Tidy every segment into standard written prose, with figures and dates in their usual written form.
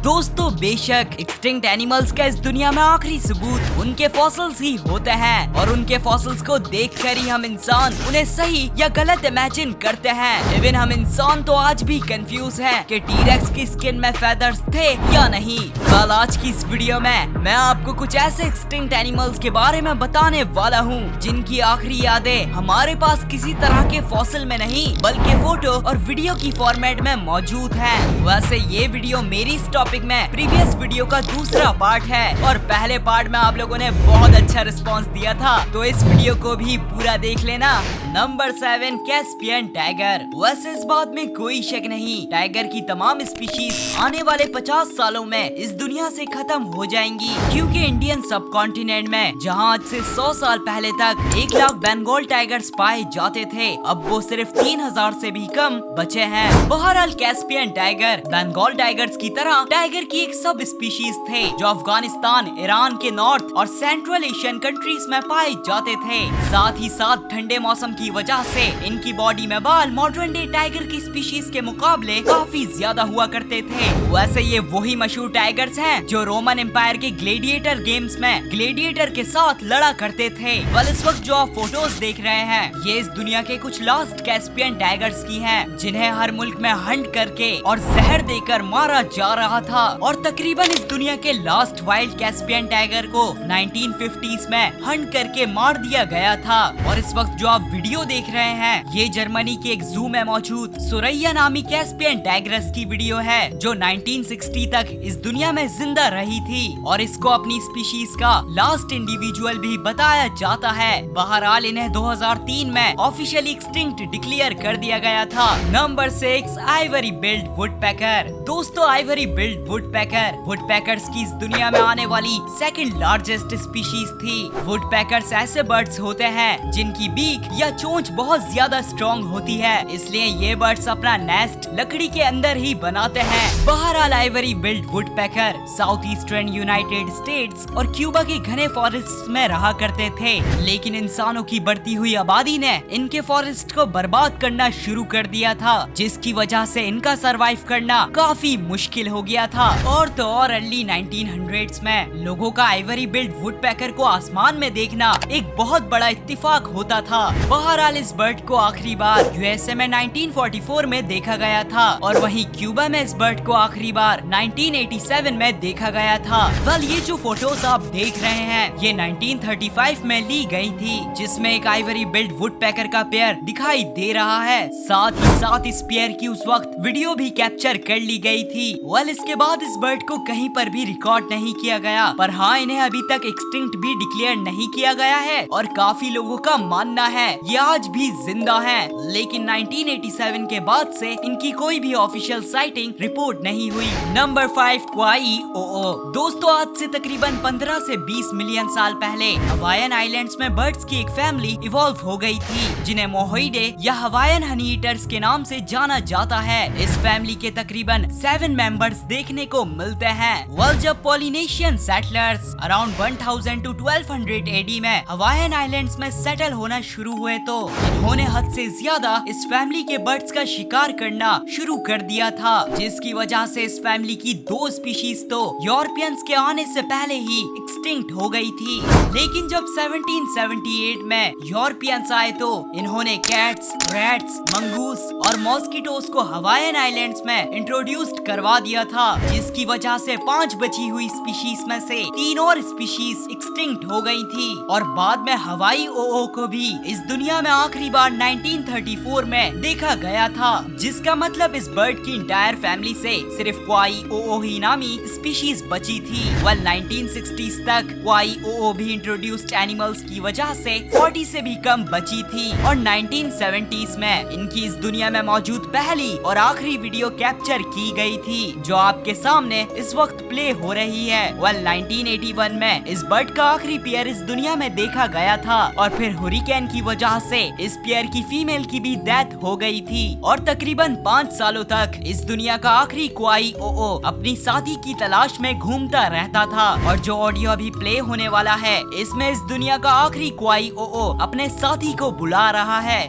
दोस्तों बेशक extinct animals का इस दुनिया में आखिरी सबूत उनके फॉसिल्स ही होते हैं और उनके फॉसिल्स को देखकर ही हम इंसान उन्हें सही या गलत इमेजिन करते हैं। इवन हम इंसान तो आज भी कंफ्यूज हैं कि टी-रेक्स की स्किन में फेदर्स थे या नहीं। कल आज की इस वीडियो में मैं आपको कुछ ऐसे एक्सटिंक्ट एनिमल्स के बारे में बताने वाला हूँ जिनकी आखिरी यादें हमारे पास किसी तरह के फॉसिल में नहीं बल्कि फोटो और वीडियो की फॉर्मेट में मौजूद है। वैसे ये वीडियो मेरी इस टॉपिक में प्रीवियस वीडियो का दूसरा पार्ट है और पहले पार्ट में आप लोगों ने बहुत अच्छा रिस्पांस दिया था, तो इस वीडियो को भी पूरा देख लेना। Number 7 Caspian tiger. वैसे इस बात में कोई शक नहीं, टाइगर की तमाम स्पीशीज आने वाले 50 सालों में इस दुनिया से खत्म हो जाएंगी, क्योंकि इंडियन सब कॉन्टिनेंट में जहां आज से 100 साल पहले तक 1 लाख बंगाल टाइगर्स पाए जाते थे, अब वो सिर्फ 3000 से भी कम बचे हैं। बहरहाल कैस्पियन टाइगर बंगाल टाइगर्स की तरह टाइगर की एक सब स्पीशीज थे जो अफगानिस्तान, ईरान के नॉर्थ और सेंट्रल एशियन कंट्रीज में पाए जाते थे। साथ ही साथ ठंडे मौसम की वजह से इनकी बॉडी में बाल मॉडर्न डे टाइगर की स्पीशीज के मुकाबले काफी ज्यादा हुआ करते थे। वैसे ये वही मशहूर टाइगर्स हैं जो रोमन एम्पायर के ग्लेडिएटर गेम्स में ग्लेडिएटर के साथ लड़ा करते थे। वाल इस वक्त जो आप फोटोज देख रहे हैं ये इस दुनिया के कुछ लास्ट कैस्पियन टाइगर्स की हैं, जिन्हें हर मुल्क में हंट करके और जहर देकर मारा जा रहा था। और तकरीबन इस दुनिया के लास्ट वाइल्ड कैस्पियन टाइगर को 1950s में हंट करके मार दिया गया था। और इस वक्त जो आप वीडियो देख रहे हैं ये जर्मनी के एक जू में मौजूद सुरैया नामी कैस्पियन टाइग्रेस की वीडियो है जो 1960 तक इस दुनिया में जिंदा रही थी और इसको अपनी स्पीशीज का लास्ट इंडिविजुअल भी बताया जाता है। बहरहाल इन्हें 2003 में ऑफिशियली एक्सटिंक्ट डिक्लेयर कर दिया गया था। Number 6 Ivory build woodpecker. दोस्तों आइवरी बिल्ड वुडपेकर्स की इस दुनिया में आने वाली सेकंड लार्जेस्ट स्पीशीज थी। वुडपेकर्स ऐसे बर्ड्स होते हैं जिनकी बीक या चोंच बहुत ज्यादा स्ट्रॉन्ग होती है, इसलिए ये बर्ड्स अपना नेस्ट लकड़ी के अंदर ही बनाते हैं। बहरहाल Ivory build woodpecker south eastern United states और क्यूबा के घने फॉरेस्ट में रहा करते थे, लेकिन इंसानों की बढ़ती हुई आबादी ने इनके फॉरेस्ट को बर्बाद करना शुरू कर दिया था, जिसकी वजह से इनका सरवाइव करना काफी मुश्किल हो गया था। और तो और अर्ली 1900s में लोगों का आइवरी बिल्ड वुडपेकर को आसमान में देखना एक बहुत बड़ा इत्तेफाक होता था। बहरहाल इस बर्ड को आखिरी बार यूएसए में 1944 में देखा गया था और वहीं क्यूबा में इस बर्ड को आखिरी बार 1987 में देखा गया था। वेल ये जो फोटोज आप देख रहे हैं ये 1935 में ली गई थी, जिसमें एक आइवरी बिल्ड वुडपेकर का पेयर दिखाई दे रहा है। साथ ही साथ इस पेयर की उस वक्त वीडियो भी कैप्चर कर ली गई थी। वेल इसके बाद इस बर्ड को कहीं पर भी रिकॉर्ड नहीं किया गया, पर हाँ इन्हें अभी तक एक्सटिंक्ट भी डिक्लेयर नहीं किया गया है और काफी लोगों का मानना है ये आज भी जिंदा हैं। लेकिन 1987 के बाद से इनकी कोई भी ऑफिशियल साइटिंग रिपोर्ट नहीं हुई। नंबर 5 क्वाई ओओ। दोस्तों आज से तकरीबन 15 से 20 मिलियन साल पहले हवाईयन आइलैंड्स में बर्ड्स की एक फैमिली इवॉल्व हो गई थी जिन्हें मोहोइडे या हवाईयन हनी ईटर्स के नाम से जाना जाता है। इस फैमिली के तकरीबन 7 मेंबर्स देखने को मिलते हैं। वेल जब Polynesian settlers around 1000 to 1200 AD में हवाईयन आइलैंड्स में सेटल होना शुरू हुए तो इन्होंने हद से ज्यादा इस फैमिली के बर्ड्स का शिकार करना शुरू कर दिया था, जिसकी वजह से इस फैमिली की 2 स्पीशीज तो यूरोपियंस के आने से पहले ही एक्सटिंक्ट हो गई थी। लेकिन जब 1778 में यूरोपियंस आए तो इन्होंने कैट्स, रैट्स, मंगूस और मॉस्किटोस को हवाईयन आइलैंड्स में इंट्रोड्यूस्ड करवा दिया था, जिसकी वजह से 5 बची हुई स्पीशीज में से 3 और स्पीशीज एक्सटिंक्ट हो गई थी। और बाद में हवाई ओओ को भी इस दुनिया में आखिरी बार 1934 में देखा गया था, जिसका मतलब इस बर्ड की इंटायर फैमिली से सिर्फ क्वाई ओओ ही नामी स्पीशीज बची थी। वेल 1960s तक क्वाई ओओ भी इंट्रोड्यूस्ड एनिमल्स की वजह से 40 से भी कम बची थी और 1970s में इनकी इस दुनिया में मौजूद पहली और आखिरी वीडियो कैप्चर की गई थी जो आपके सामने इस वक्त प्ले हो रही है। वेल 1981 में इस बर्ड का आखिरी पेयर इस दुनिया में देखा गया था और फिर हुरिकेन की वजह से इस पेयर की फीमेल की भी डेथ हो गई थी और तकरीबन 5 सालों तक इस दुनिया का आखिरी क्वाई ओओ अपनी साथी की तलाश में घूमता रहता था। और जो ऑडियो अभी प्ले होने वाला है इसमें इस दुनिया का आखिरी क्वाई ओओ अपने साथी को बुला रहा है।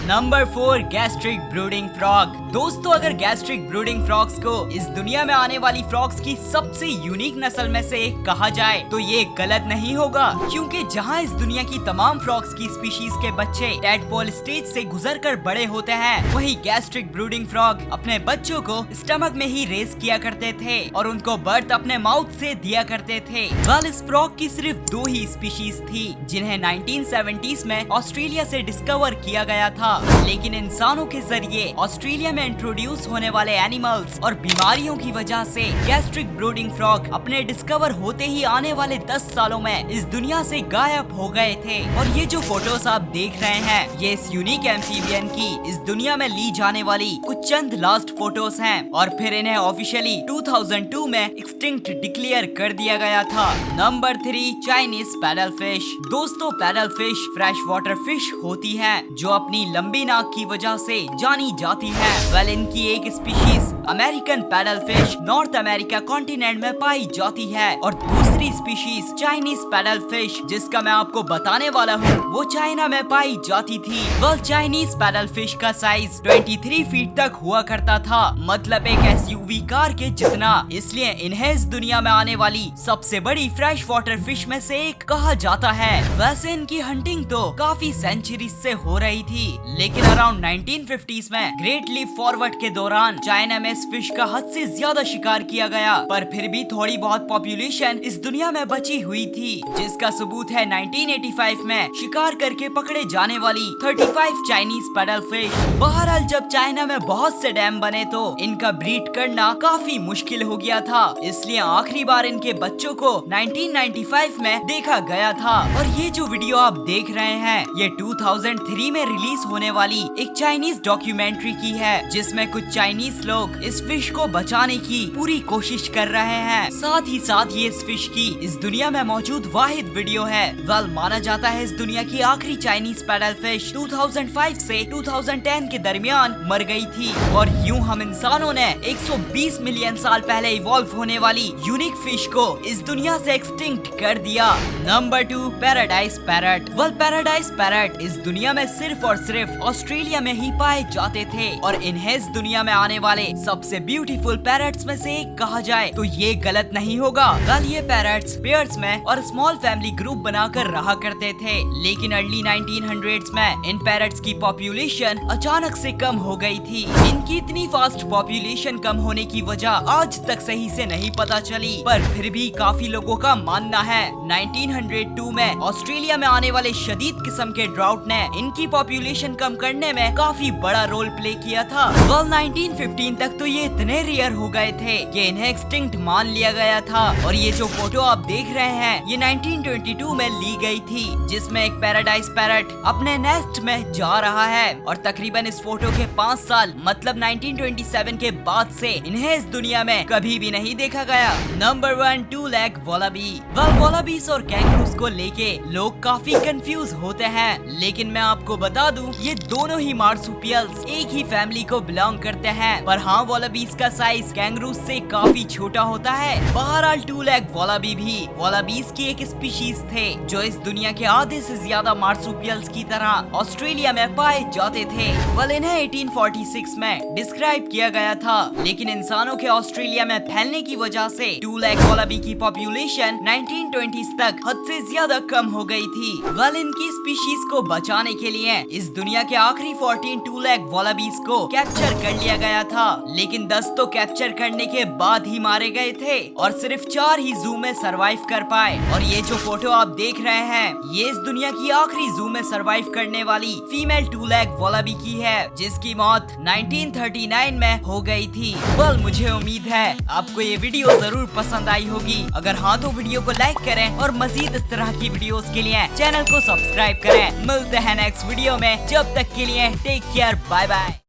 Number 4 gastric brooding frog. दोस्तों, अगर गैस्ट्रिक ब्रूडिंग फ्रॉग्स को इस दुनिया में आने वाली फ्रॉग्स की सबसे यूनिक नस्ल में से एक कहा जाए तो ये गलत नहीं होगा, क्योंकि जहां इस दुनिया की तमाम फ्रॉग्स की स्पीशीज के बच्चे टैडपोल स्टेज से गुजरकर बड़े होते हैं, वहीं गैस्ट्रिक ब्रूडिंग फ्रॉग अपने बच्चों को स्टमक में ही रेस किया करते थे और उनको बर्थ अपने माउथ से दिया करते थे। वेल, इस फ्रॉग की सिर्फ 2 ही स्पीशीज थी जिन्हें 1970s में ऑस्ट्रेलिया से डिस्कवर किया गया था, लेकिन इंसानों के जरिए ऑस्ट्रेलिया में इंट्रोड्यूस होने वाले एनिमल्स और बीमारियों की वजह से गैस्ट्रिक ब्रूडिंग फ्रॉग अपने डिस्कवर होते ही आने वाले 10 सालों में इस दुनिया से गायब हो गए थे। और ये जो फोटोज आप देख रहे हैं, ये इस यूनिक एम्फीबियन की इस दुनिया में ली जाने वाली कुछ चंद लास्ट फोटोज हैं और फिर इन्हें ऑफिशियली 2002 में एक्सटिंक्ट डिक्लेयर कर दिया गया था। Number 3 Chinese paddle fish. दोस्तों, paddle fish fresh water fish होती है जो अपनी लंबी नाक की वजह से जानी जाती है। वेल, इनकी एक species American pedal fish north America continent में पाई जाती है और दूसरी स्पीशीज चाइनीज पैडल फिश जिसका मैं आपको बताने वाला हूँ वो चाइना में पाई जाती थी। वेल, चाइनीज पैडल फिश का साइज 23 फीट तक हुआ करता था, मतलब एक SUV कार के जितना। इसलिए इन्हें इस दुनिया में आने वाली सबसे बड़ी फ्रेश वाटर फिश में से एक कहा जाता है। वैसे इनकी हंटिंग तो काफी सेंचुरीज से हो रही थी, लेकिन अराउंड 1950s में ग्रेट लीप फॉरवर्ड के दौरान चाइना में इस फिश का हद से ज्यादा शिकार किया गया, पर फिर भी थोड़ी बहुत पॉपुलेशन इस दुनिया में बची हुई थी, जिसका सबूत है 1985 में शिकार करके पकड़े जाने वाली 35 चाइनीज पैडल फिश। बहरहाल, जब चाइना में बहुत से डैम बने तो इनका ब्रीड करना काफी मुश्किल हो गया था, इसलिए आखिरी बार इनके बच्चों को 1995 में देखा गया था। और ये जो वीडियो आप देख रहे हैं, ये 2003 में रिलीज होने वाली एक चाइनीज डॉक्यूमेंट्री की है, जिसमें कुछ चाइनीज लोग इस फिश को बचाने की पूरी कोशिश कर रहे हैं। साथ ही साथ ये इस फिश की इस दुनिया में मौजूद वाहिद वीडियो है। वेल, माना जाता है इस दुनिया की आखिरी चाइनीज पैडल फिश 2005 से 2010 के दरमियान मर गई थी और यूं हम इंसानों ने 120 मिलियन साल पहले इवॉल्व होने वाली यूनिक फिश को इस दुनिया से एक्सटिंक्ट कर दिया। Number 2 paradise parrot. Well, paradise parrot इस दुनिया में सिर्फ और सिर्फ ऑस्ट्रेलिया में ही पाए जाते थे और इन्हें इस दुनिया में आने वाले सबसे ब्यूटीफुल पैरट्स में से एक कहा जाए तो ये गलत नहीं होगा। वेल, ये पैरट्स पेयर्स में और स्मॉल फैमिली ग्रुप बनाकर रहा करते थे, लेकिन अर्ली 1900s में इन पैरट्स की पॉपुलेशन अचानक से कम हो गई थी। इनकी इतनी फास्ट पॉपुलेशन कम होने की वजह आज तक सही से नहीं पता चली, पर फिर भी काफी लोगों का मानना है 1902 में ऑस्ट्रेलिया में आने वाले शदीद किस्म के ड्राउट ने इनकी पॉपुलेशन कम करने में काफी बड़ा रोल प्ले किया था। वेल, 1915 तक तो ये इतने रेयर हो गए थे कि इन्हें एक्सटिंक्ट मान लिया गया था। और ये जो फोटो आप देख रहे हैं, ये 1922 में ली गई थी, जिसमें एक पैराडाइज पैरट अपने नेस्ट में जा रहा है और तकरीबन इस फोटो के 5 साल मतलब 1927 के बाद से इन्हें इस दुनिया में कभी भी नहीं देखा गया। Number 1 two leg wallaby. Well, wallabies और कैंगरूज को लेके लोग काफी कंफ्यूज होते हैं, लेकिन मैं आपको बता दूं ये दोनों ही मार्सुपियल्स एक ही फैमिली को बिलोंग करते हैं। पर हाँ, वॉलाबीज का साइज कैंगरूज से काफी छोटा होता है। बहरहाल, टू लेग वॉलाबी भी वॉलाबीज की एक स्पीशीज थे जो इस दुनिया के आधे से ज्यादा मार्सुपियल्स की तरह ऑस्ट्रेलिया में पाए जाते थे। वेल, इन्हें 1846 में डिस्क्राइब किया गया था, लेकिन इंसानों के ऑस्ट्रेलिया में फैलने की वजह से टू लेग वॉलाबी की पॉपुलेशन 1920s तक हद से ज्यादा कम हो गई थी। वेल, इनकी स्पीशीज को बचाने के लिए इस दुनिया के आखिरी 14 टू लेग वॉलाबीज को कैप्चर कर लिया गया था, लेकिन 10 तो कैप्चर करने के बाद ही मारे गए थे और सिर्फ 4 ही जू में सरवाइव कर पाए। और ये जो फोटो आप देख रहे हैं, ये इस दुनिया की आखिरी जू में सरवाइव करने वाली फीमेल टू लेग वॉलाबी की है, जिसकी मौत 1939 में हो गई थी। वेल, मुझे उम्मीद है आपको ये वीडियो जरूर पसंद आई होगी। अगर हाँ तो वीडियो को लाइक करें और मजीद इस तरह की वीडियोस के लिए चैनल को सब्सक्राइब करें। मिलते हैं नेक्स्ट वीडियो में, जब तक के लिए टेक केयर, बाय बाय।